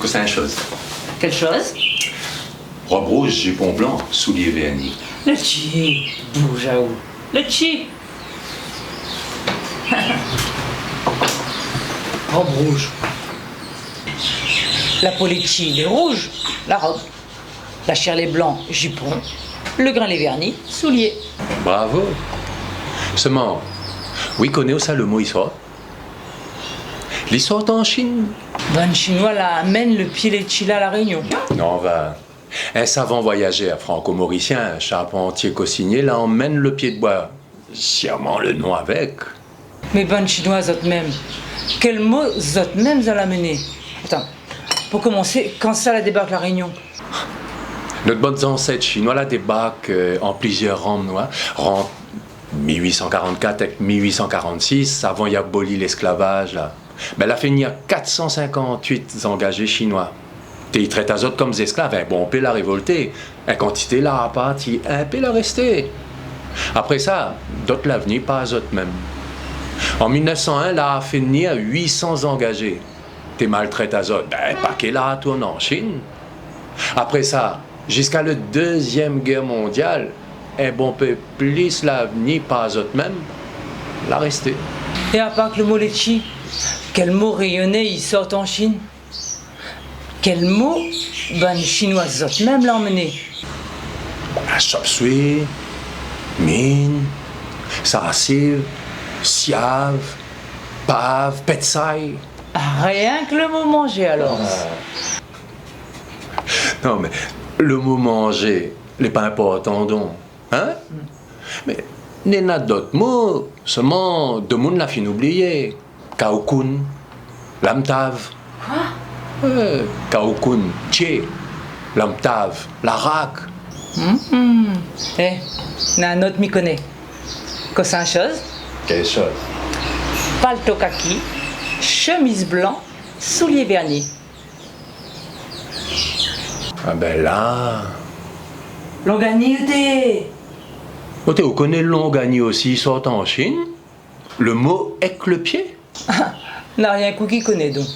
Coussin chose. Quelle chose? Robe rouge, jupon blanc, souliers vernis. Le chi, bougeaou. Le chi. Robe rouge. La polichi, les rouges, la robe. La chair, les blancs, jupon. Le grain, les vernis, souliers. Bravo. Seulement, oui, connais ça le mot histoire? L'histoire en Chine? Bonne chinois la amène le pied les chila à la Réunion. Non, va. Un savant voyageur franco-mauricien, un charpentier co-signé, là emmène le pied de bois. Sûrement le nom avec. Mais bonne chinoise, zot même. Quel mot zot même à l'amener? Attends, pour commencer, quand ça la débarque la Réunion? Notre bonne ancêtre chinois la débarque en plusieurs rangs, rang 1844 et 1846, avant y aboli l'esclavage, là. Ben, elle a fait venir 458 engagés chinois. Ils traitent les autres comme des esclaves. Un bon peut la révolter. Une quantité là à partir, un peut la rester. Après ça, d'autres l'avenir, pas eux autres même. En 1901, là a fait venir 800 engagés. T'es maltraité à autres. Ben, pas qu'elle a tourné en Chine. Après ça, jusqu'à la Deuxième Guerre mondiale, un bon peu plus l'avenir, pas eux autres même, la rester. Et à part que le mot lechi, quel mot rayonné il sort en Chine? Quel mot bonne chinoise zot même l'a emmené? Chop suey, mine, sarasive, siave, pave, petsai. Rien que le mot manger alors. Non, mais le mot manger n'est pas important, donc. Hein? Mais il y a d'autres mots, seulement deux mots l'a fin oublié. Kaokun, lamtave. Quoi? Kaokun, tché, lamtave, larak. Eh, n'a un autre m'y connaît. Qu'est-ce une chose? Quelle chose? Palto kaki, chemise blanc, souliers vernis. Ah ben là... Longanité. Oh, tu connais le Longani aussi, sort en Chine? Le mot avec le pied? N'a rien coup qui connaît donc.